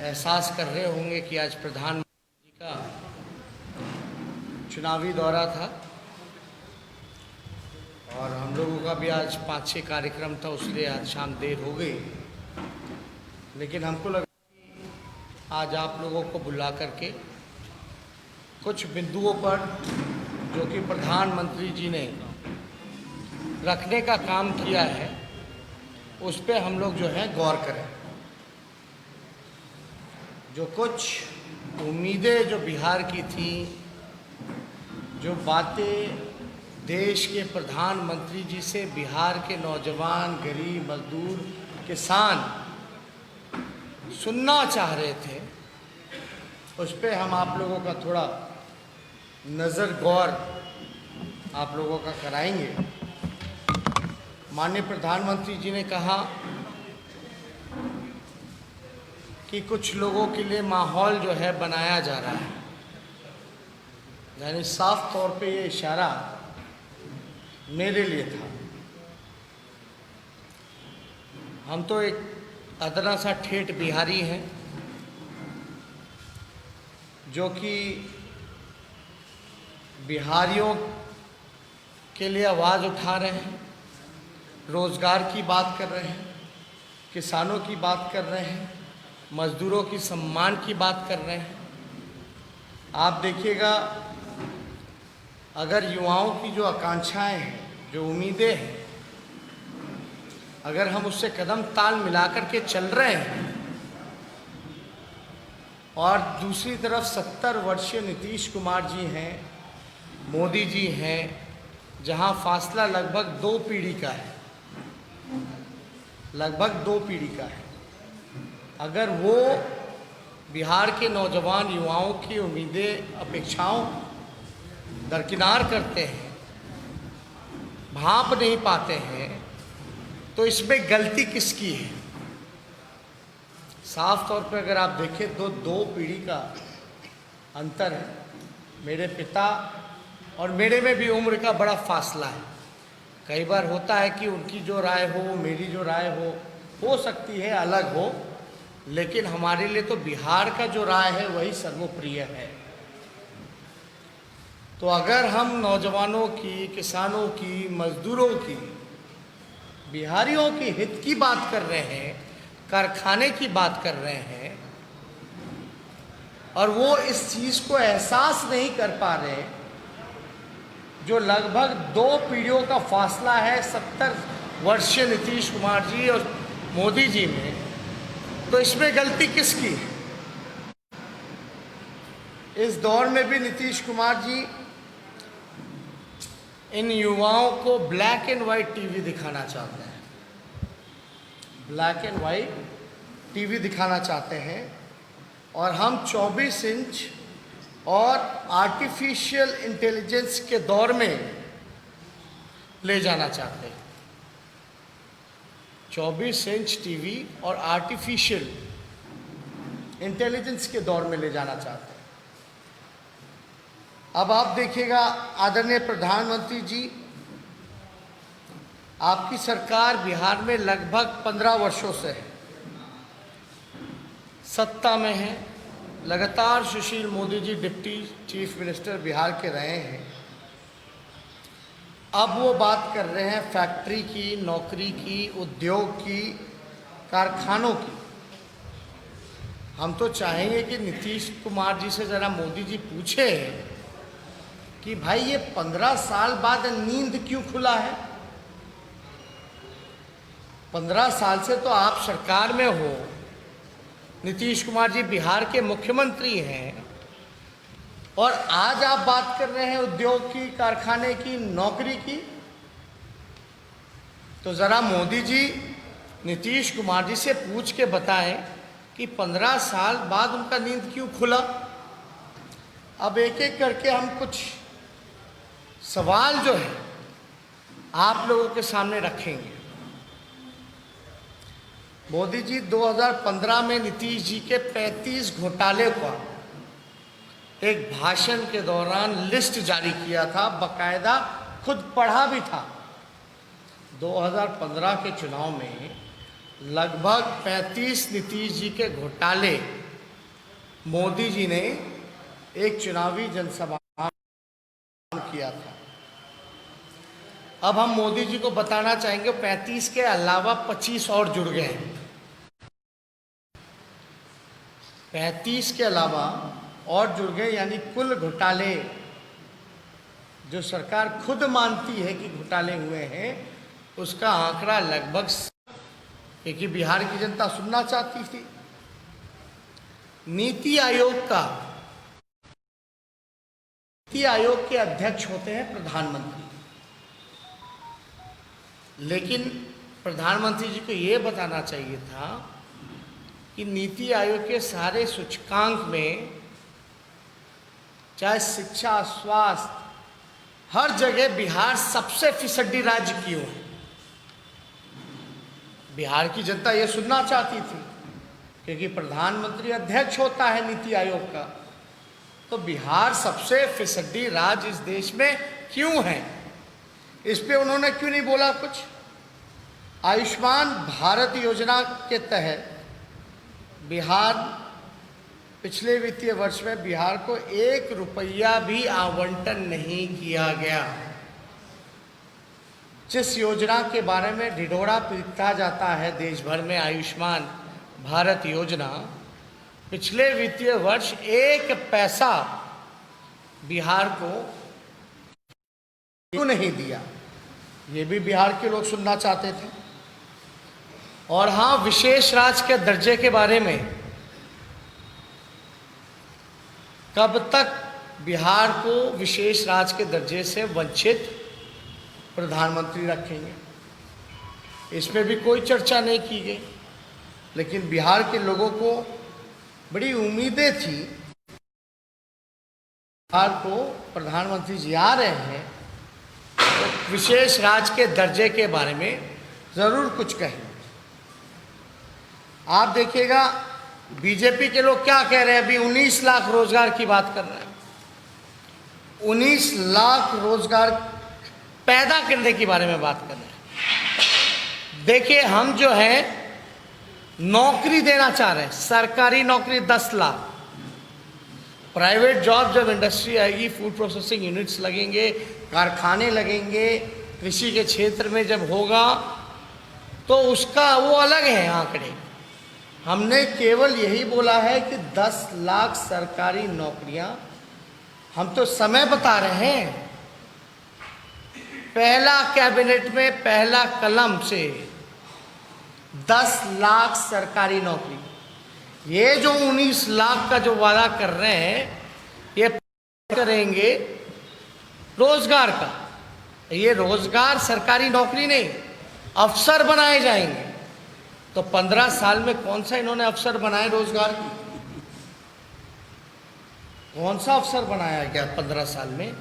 एहसास कर रहे होंगे कि आज प्रधानमंत्री जी का चुनावी दौरा था और हम लोगों का भी आज 5-6 कार्यक्रम था, उसलिए आज शाम देर हो गई। लेकिन हमको लगा कि आज आप लोगों को बुला करके कुछ बिंदुओं पर जो कि प्रधानमंत्री जी ने रखने का काम किया है उस पे हम लोग जो है गौर करें। जो कुछ उम्मीदें जो बिहार की थी, जो बातें देश के प्रधानमंत्री जी से बिहार के नौजवान, गरीब, मजदूर, किसान सुनना चाह रहे थे, उस पे हम आप लोगों का थोड़ा नज़र गौर आप लोगों का कराएंगे। माननीय प्रधानमंत्री जी ने कहा कि कुछ लोगों के लिए माहौल जो है बनाया जा रहा है, यानी साफ तौर पे ये इशारा मेरे लिए था। हम तो एक अदना सा ठेठ बिहारी हैं जो कि बिहारियों के लिए आवाज़ उठा रहे हैं, रोज़गार की बात कर रहे हैं, किसानों की बात कर रहे हैं, मज़दूरों की सम्मान की बात कर रहे हैं। आप देखिएगा, अगर युवाओं की जो आकांक्षाएं हैं, जो उम्मीदें हैं, अगर हम उससे कदम ताल मिलाकर के चल रहे हैं और दूसरी तरफ 70 वर्षीय नीतीश कुमार जी हैं, मोदी जी हैं, जहां फासला लगभग 2 पीढ़ी का है, लगभग 2 पीढ़ी का है। अगर वो बिहार के नौजवान युवाओं की उम्मीदें, अपेक्षाओं दरकिनार करते हैं, भांप नहीं पाते हैं, तो इसमें गलती किसकी है? साफ तौर पर अगर आप देखें तो 2 पीढ़ी का अंतर है। मेरे पिता और मेरे में भी उम्र का बड़ा फासला है। कई बार होता है कि उनकी जो राय हो, मेरी जो राय हो सकती है अलग हो, लेकिन हमारे लिए तो बिहार का जो राय है वही सर्वोप्रिय है। तो अगर हम नौजवानों की, किसानों की, मजदूरों की, बिहारियों के हित की बात कर रहे हैं, कारखाने की बात कर रहे हैं, और वो इस चीज़ को एहसास नहीं कर पा रहे, जो लगभग 2 पीढ़ियों का फासला है 70 वर्षीय नीतीश कुमार जी और मोदी जी में, तो इसमें गलती किसकी है? इस दौर में भी नीतीश कुमार जी इन युवाओं को ब्लैक एंड वाइट टीवी दिखाना चाहते हैं, ब्लैक एंड वाइट टीवी दिखाना चाहते हैं, और हम 24 इंच और आर्टिफिशियल इंटेलिजेंस के दौर में ले जाना चाहते हैं। 24 इंच टीवी और आर्टिफिशियल इंटेलिजेंस के दौर में ले जाना चाहते हैं। अब आप देखिएगा, आदरणीय प्रधानमंत्री जी, आपकी सरकार बिहार में लगभग 15 वर्षों से है, सत्ता में है। लगातार Sushil Modi ji deputy chief minister Bihar के रहे हैं। अब वो बात कर रहे हैं फैक्ट्री की, नौकरी की, उद्योग की, कारखानों की। हम तो चाहेंगे कि नीतीश कुमार जी से ज़रा मोदी जी पूछे कि भाई ये 15 साल बाद नींद क्यों खुला है? 15 साल से तो आप सरकार में हो, नीतीश कुमार जी बिहार के मुख्यमंत्री हैं, और आज आप बात कर रहे हैं उद्योग की, कारखाने की, नौकरी की। तो ज़रा मोदी जी नीतीश कुमार जी से पूछ के बताएं कि 15 साल बाद उनका नींद क्यों खुला। अब एक एक करके हम कुछ सवाल जो है आप लोगों के सामने रखेंगे। मोदी जी 2015 में नीतीश जी के 35 घोटाले का एक भाषण के दौरान लिस्ट जारी किया था, बकायदा खुद पढ़ा भी था। 2015 के चुनाव में लगभग 35 नीतीश जी के घोटाले मोदी जी ने एक चुनावी जनसभा किया था। अब हम मोदी जी को बताना चाहेंगे 35 के अलावा 25 और जुड़ गए हैं। 35 के अलावा और जुड़ गए, यानी कुल घोटाले जो सरकार खुद मानती है कि घोटाले हुए हैं उसका आंकड़ा लगभग, क्योंकि बिहार की जनता सुनना चाहती थी। नीति आयोग के अध्यक्ष होते हैं प्रधानमंत्री, लेकिन प्रधानमंत्री जी को यह बताना चाहिए था कि नीति आयोग के सारे सूचकांक में, चाहे शिक्षा, स्वास्थ्य, हर जगह बिहार सबसे फिसड्डी राज्य क्यों है। बिहार की जनता ये सुनना चाहती थी, क्योंकि प्रधानमंत्री अध्यक्ष होता है नीति आयोग का, तो बिहार सबसे फिसड्डी राज्य इस देश में क्यों है, इस पे उन्होंने क्यों नहीं बोला कुछ। आयुष्मान भारत योजना के तहत बिहार पिछले वित्तीय वर्ष में बिहार को 1 रुपया भी आवंटन नहीं किया गया। जिस योजना के बारे में ढिढोरा पीटा जाता है देश भर में, आयुष्मान भारत योजना, पिछले वित्तीय वर्ष 1 पैसा बिहार को क्यों नहीं दिया, ये भी बिहार के लोग सुनना चाहते थे। और हाँ, विशेष राज्य के दर्जे के बारे में कब तक बिहार को विशेष राज्य के दर्जे से वंचित प्रधानमंत्री रखेंगे, इसमें भी कोई चर्चा नहीं की गई। लेकिन बिहार के लोगों को बड़ी उम्मीदें थी, बिहार को प्रधानमंत्री जी आ रहे हैं तो विशेष राज्य के दर्जे के बारे में ज़रूर कुछ कहें। आप देखिएगा बीजेपी के लोग क्या कह रहे हैं, अभी 19 लाख रोजगार की बात कर रहे हैं। 19 लाख रोजगार पैदा करने के बारे में बात कर रहे हैं। देखिए, हम जो है नौकरी देना चाह रहे हैं, सरकारी नौकरी 10 लाख, प्राइवेट जॉब जब इंडस्ट्री आएगी, फूड प्रोसेसिंग यूनिट्स लगेंगे, कारखाने लगेंगे, कृषि के क्षेत्र में जब होगा तो उसका वो अलग है आंकड़े। हमने केवल यही बोला है कि 10 लाख सरकारी नौकरियां, हम तो समय बता रहे हैं। पहला कैबिनेट में पहला कलम से 10 लाख सरकारी नौकरी, ये जो 19 लाख का जो वादा कर रहे हैं ये करेंगे रोजगार का। ये रोजगार सरकारी नौकरी नहीं, अफसर बनाए जाएंगे। तो 15 साल में कौन सा इन्होंने अफसर बनाए रोजगार की, कौन सा अफसर बनाया गया 15 साल में,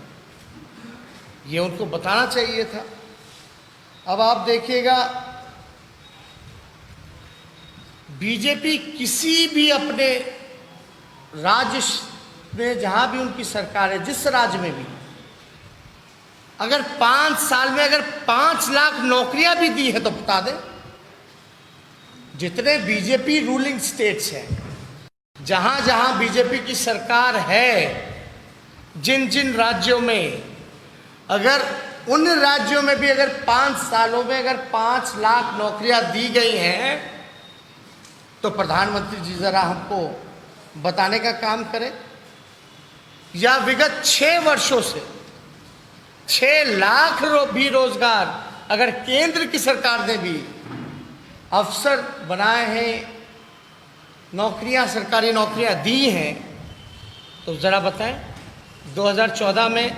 ये उनको बताना चाहिए था। अब आप देखिएगा, बीजेपी किसी भी अपने राज्य में जहां भी उनकी सरकार है, जिस राज्य में भी, अगर 5 साल में अगर 5 लाख नौकरियां भी दी है तो बता दें। जितने बीजेपी रूलिंग स्टेट्स हैं, जहां जहां बीजेपी की सरकार है, जिन जिन राज्यों में, अगर उन राज्यों में भी अगर 5 सालों में अगर 5 लाख नौकरियां दी गई हैं तो प्रधानमंत्री जी जरा हमको बताने का काम करें। या विगत 6 वर्षों से 6 लाख भी रोजगार अगर केंद्र की सरकार ने भी अफसर बनाए हैं, नौकरियां, सरकारी नौकरियां दी हैं, तो ज़रा बताएं। 2014 में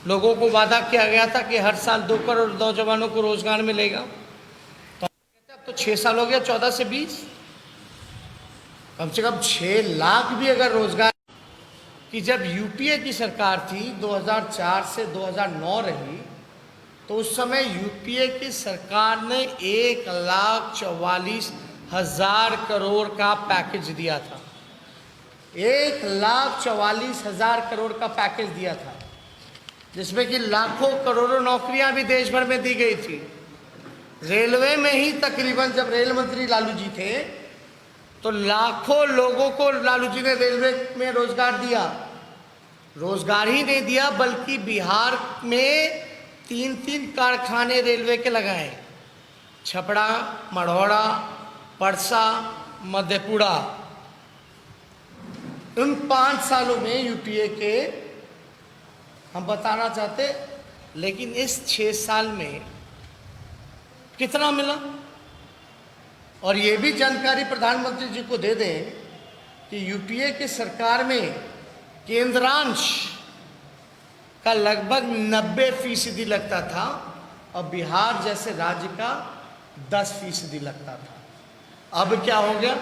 लोगों को वादा किया गया था कि हर साल 2 करोड़ नौजवानों को रोजगार मिलेगा, तो अब तो 6 साल हो गया, 14 से 20, कम से कम 6 लाख भी अगर रोजगार कि जब यूपीए की सरकार थी 2004 से 2009 रही, तो उस समय यूपीए की सरकार ने 1,44,000 करोड़ का पैकेज दिया था। 1,44,000 करोड़ का पैकेज दिया था, जिसमें कि लाखों करोड़ों नौकरियां भी देश भर में दी गई थी। रेलवे में ही तकरीबन, जब रेल मंत्री लालू जी थे तो लाखों लोगों को लालू जी ने रेलवे में रोजगार दिया। रोजगार ही नहीं दिया बल्कि बिहार में 3-3 कारखाने रेलवे के लगाए, छपरा, मढ़ौरा, परसा, मधेपुरा। उन 5 सालों में यूपीए के हम बताना चाहते, लेकिन इस 6 साल में कितना मिला। और ये भी जानकारी प्रधानमंत्री जी को दे दें कि यूपीए की सरकार में केंद्रांश का लगभग 90% लगता था और बिहार जैसे राज्य का 10% लगता था। अब क्या हो गया?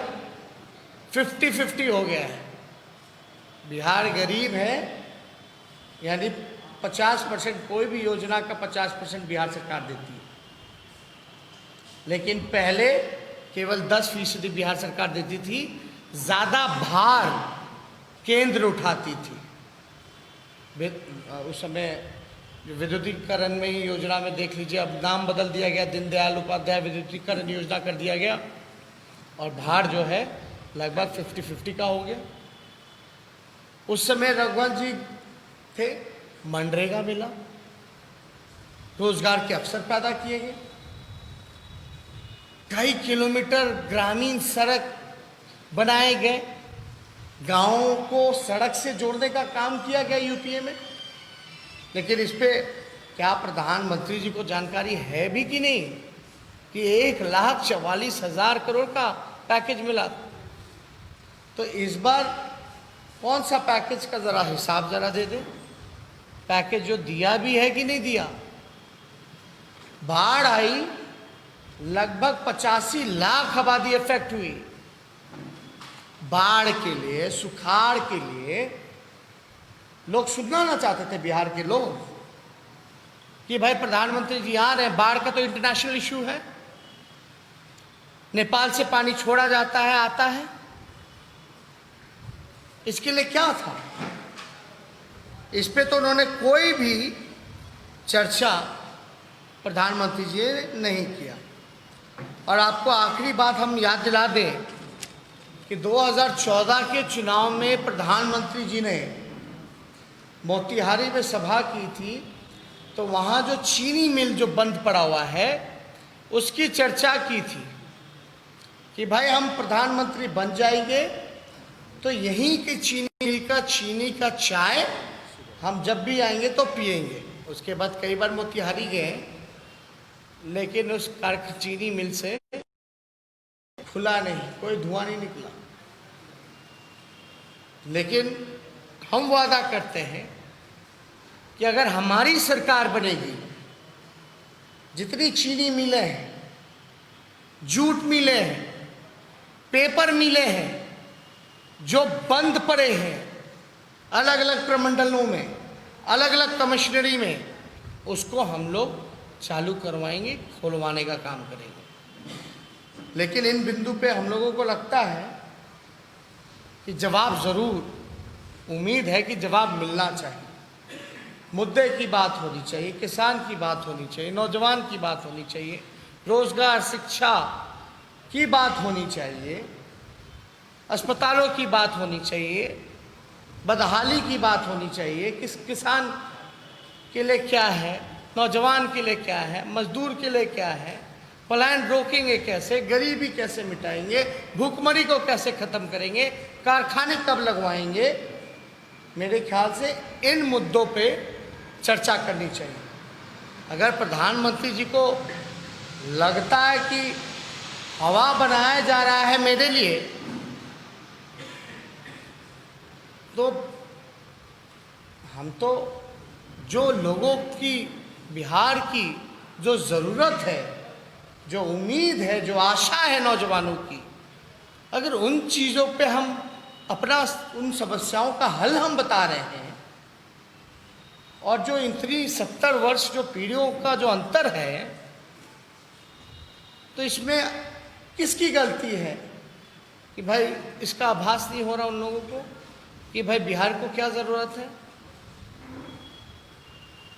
50-50 हो गया है। बिहार गरीब है, यानी 50% कोई भी योजना का 50% बिहार सरकार देती है, लेकिन पहले केवल 10% बिहार सरकार देती थी। ज़्यादा भार केंद्र उठाती थी। उस समय विद्युतीकरण में ही योजना में देख लीजिए, अब नाम बदल दिया गया, दीनदयाल उपाध्याय विद्युतीकरण योजना कर दिया गया और भार जो है लगभग 50-50 का हो गया। उस समय रघुवंश जी थे, मनरेगा मिला, रोजगार के अवसर पैदा किए गए, कई किलोमीटर ग्रामीण सड़क बनाए गए, गांवों को सड़क से जोड़ने का काम किया गया यूपीए में। लेकिन इस पे क्या प्रधानमंत्री जी को जानकारी है भी कि नहीं कि 1,44,000 करोड़ का पैकेज मिला। तो इस बार कौन सा पैकेज का ज़रा हिसाब ज़रा दे दें, पैकेज जो दिया भी है कि नहीं दिया। बाढ़ आई, लगभग 85 लाख आबादी इफेक्ट हुई। बाढ़ के लिए, सुखाड़ के लिए लोग सुनना ना चाहते थे बिहार के लोग कि भाई प्रधानमंत्री जी आ रहे हैं। बाढ़ का तो इंटरनेशनल इशू है, नेपाल से पानी छोड़ा जाता है, आता है। इसके लिए क्या था? इस पे तो उन्होंने कोई भी चर्चा प्रधानमंत्री जी ने नहीं किया। और आपको आखिरी बात हम याद दिला दें कि 2014 के चुनाव में प्रधानमंत्री जी ने मोतिहारी में सभा की थी, तो वहाँ जो चीनी मिल जो बंद पड़ा हुआ है उसकी चर्चा की थी कि भाई हम प्रधानमंत्री बन जाएंगे तो यहीं के चीनी मिल का चीनी का चाय हम जब भी आएंगे तो पिएंगे। उसके बाद कई बार मोतिहारी गए, लेकिन उस चीनी मिल से खुला नहीं, कोई धुआं नहीं निकला। लेकिन हम वादा करते हैं कि अगर हमारी सरकार बनेगी, जितनी चीनी मिलें हैं, जूट मिले हैं, पेपर मिले हैं, जो बंद पड़े हैं अलग अलग प्रमंडलों में, अलग अलग कमिश्नरी में, उसको हम लोग चालू करवाएंगे, खोलवाने का काम करेंगे। लेकिन इन बिंदु पे हम लोगों को लगता है कि जवाब ज़रूर, उम्मीद है कि जवाब मिलना चाहिए। मुद्दे की बात होनी चाहिए, किसान की बात होनी चाहिए, नौजवान की बात होनी चाहिए, रोजगार शिक्षा की बात होनी चाहिए, अस्पतालों की बात होनी चाहिए, बदहाली की बात होनी चाहिए। किसान के लिए क्या है, नौजवान के लिए क्या है, मजदूर के लिए क्या है, पलायन रोकेंगे कैसे, गरीबी कैसे मिटाएंगे, भूखमरी को कैसे ख़त्म करेंगे, कारखाने कब लगवाएंगे। मेरे ख्याल से इन मुद्दों पे चर्चा करनी चाहिए। अगर प्रधानमंत्री जी को लगता है कि हवा बनाया जा रहा है मेरे लिए, तो हम तो जो लोगों की, बिहार की जो ज़रूरत है, जो उम्मीद है, जो आशा है नौजवानों की, अगर उन चीज़ों पे हम अपना, उन समस्याओं का हल हम बता रहे हैं, और जो इतनी 70 वर्ष जो पीढ़ियों का जो अंतर है, तो इसमें किसकी गलती है कि भाई इसका आभास नहीं हो रहा उन लोगों को कि भाई बिहार को क्या ज़रूरत है।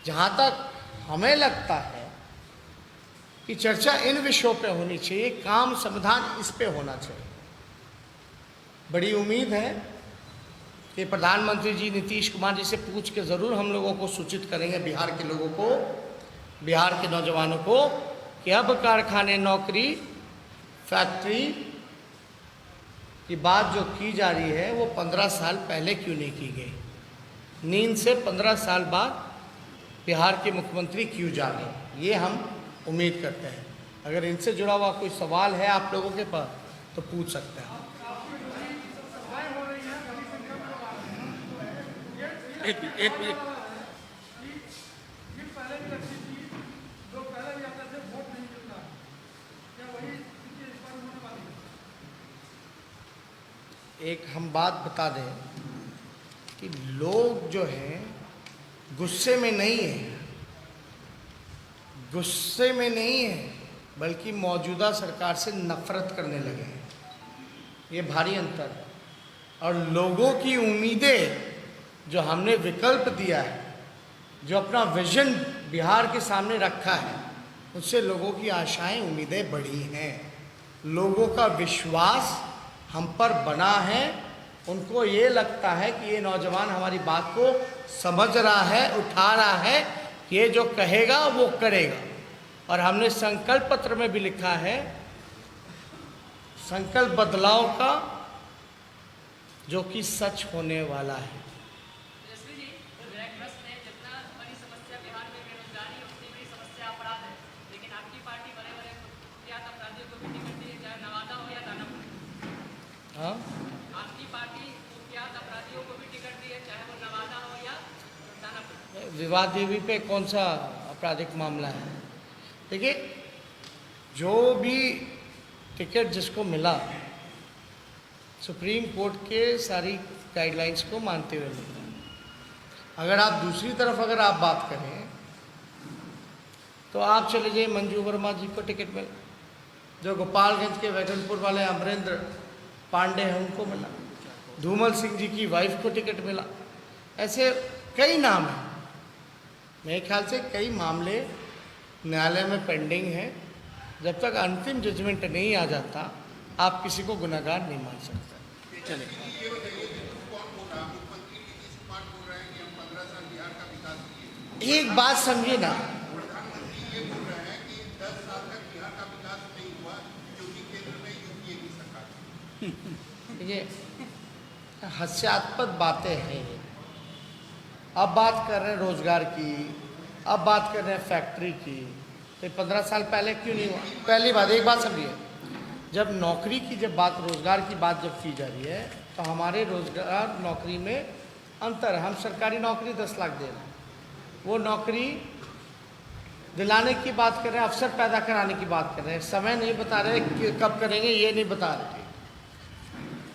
जहाँ तक हमें लगता है कि चर्चा इन विषयों पे होनी चाहिए, काम समाधान इस पे होना चाहिए। बड़ी उम्मीद है कि प्रधानमंत्री जी नीतीश कुमार जी से पूछ के ज़रूर हम लोगों को सूचित करेंगे, बिहार के लोगों को, बिहार के नौजवानों को, कि अब कारखाने, नौकरी, फैक्ट्री की बात जो की जा रही है वो 15 साल पहले क्यों नहीं की गई। नींद से 15 साल बाद बिहार के मुख्यमंत्री क्यों जागे, ये हम उम्मीद करते हैं। अगर इनसे जुड़ा हुआ कोई सवाल है आप लोगों के पास तो पूछ सकते हैं। एक एक हम बात बता दें कि लोग जो हैं गुस्से में नहीं है, गुस्से में नहीं है, बल्कि मौजूदा सरकार से नफरत करने लगे हैं। ये भारी अंतर है। और लोगों की उम्मीदें जो हमने विकल्प दिया है, जो अपना विजन बिहार के सामने रखा है, उससे लोगों की आशाएं, उम्मीदें बढ़ी हैं। लोगों का विश्वास हम पर बना है। उनको ये लगता है कि ये नौजवान हमारी बात को समझ रहा है, उठा रहा है, ये जो कहेगा वो करेगा। और हमने संकल्प पत्र में भी लिखा है, संकल्प बदलाव का जो कि सच होने वाला है। हाँ, आपकी पार्टी कुख्यात अपराधियों को भी टिकट दी है, चाहे वो नवादा हो या दानापुर। विवाद देवी पे कौन सा आपराधिक मामला है? देखिए, जो भी टिकट जिसको मिला सुप्रीम कोर्ट के सारी गाइडलाइंस को मानते हुए मिला। अगर आप दूसरी तरफ अगर आप बात करें तो आप चले जाइए, मंजू वर्मा जी को टिकट मिला, जो गोपालगंज के वैगनपुर वाले अमरेंद्र पांडे हैं उनको मिला, धूमल सिंह जी की वाइफ को टिकट मिला। ऐसे कई नाम हैं। मेरे ख्याल से कई मामले न्यायालय में पेंडिंग हैं। जब तक अंतिम जजमेंट नहीं आ जाता आप किसी को गुनहगार नहीं मान सकते। चलिए, एक बात समझिए ना, ये हास्यास्पद बातें हैं। अब बात कर रहे हैं रोजगार की, अब बात कर रहे हैं फैक्ट्री की, तो 15 साल पहले क्यों नहीं हुआ? पहली बात, एक बात समझिए, जब नौकरी की जब बात, रोजगार की बात जब की जा रही है तो हमारे रोजगार नौकरी में अंतर है। हम सरकारी नौकरी 10 लाख दे रहे हैं, वो नौकरी दिलाने की बात कर रहे हैं, अवसर पैदा कराने की बात कर रहे हैं। समय नहीं बता रहे कि कब करेंगे, ये नहीं बता रहे।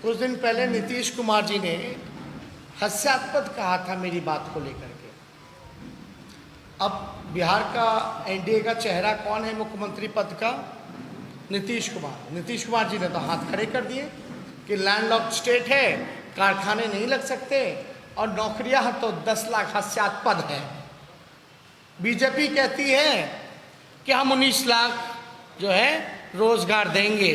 कुछ दिन पहले नीतीश कुमार जी ने हास्यास्पद कहा था मेरी बात को लेकर के। अब बिहार का एनडीए का चेहरा कौन है मुख्यमंत्री पद का? नीतीश कुमार। नीतीश कुमार जी ने तो हाथ खड़े कर दिए कि लैंडलॉक्ड स्टेट है, कारखाने नहीं लग सकते और नौकरियां तो 10 लाख हास्यास्पद है। बीजेपी कहती है कि हम 19 लाख जो है रोजगार देंगे।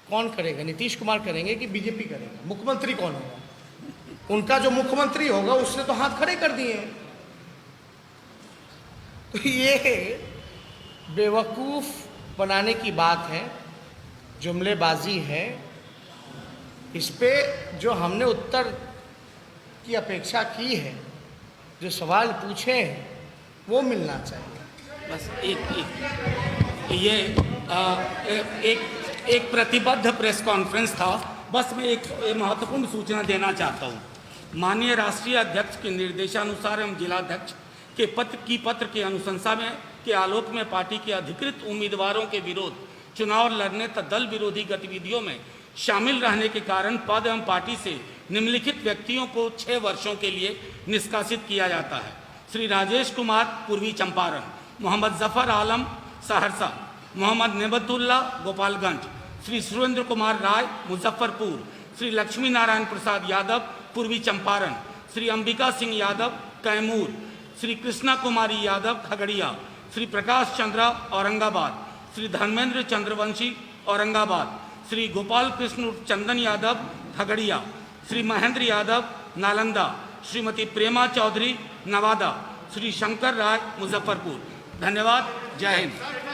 कौन करेगा? नीतीश कुमार करेंगे कि बीजेपी करेगा? मुख्यमंत्री कौन होगा? उनका जो मुख्यमंत्री होगा उसने तो हाथ खड़े कर दिए। तो ये बेवकूफ बनाने की बात है, जुमलेबाजी है। इस पे जो हमने उत्तर की अपेक्षा की है, जो सवाल पूछे हैं, वो मिलना चाहिए। बस एक प्रतिबद्ध प्रेस कॉन्फ्रेंस था। बस मैं एक महत्वपूर्ण सूचना देना चाहता हूँ। माननीय राष्ट्रीय अध्यक्ष के निर्देशानुसार एवं जिलाध्यक्ष के पत्र की अनुशंसा में के आलोक में पार्टी के अधिकृत उम्मीदवारों के विरोध चुनाव लड़ने तथा दल विरोधी गतिविधियों में शामिल रहने के कारण पद एवं पार्टी से निम्नलिखित व्यक्तियों को 6 वर्षों के लिए निष्कासित किया जाता है। श्री राजेश कुमार, पूर्वी चंपारण; मोहम्मद जफर आलम, सहरसा; मोहम्मद नेबतुल्ला, गोपालगंज; श्री सुरेंद्र कुमार राय, मुजफ्फरपुर; श्री लक्ष्मी नारायण प्रसाद यादव, पूर्वी चंपारण; श्री अंबिका सिंह यादव, कैमूर; श्री कृष्णा कुमारी यादव, खगड़िया; श्री प्रकाश चंद्रा, औरंगाबाद; श्री धर्मेंद्र चंद्रवंशी, औरंगाबाद; श्री गोपाल कृष्ण चंदन यादव खगड़िया, श्री महेंद्र यादव नालंदा, श्रीमती प्रेमा चौधरी नवादा, श्री शंकर राय मुजफ्फरपुर। धन्यवाद। जय हिंद।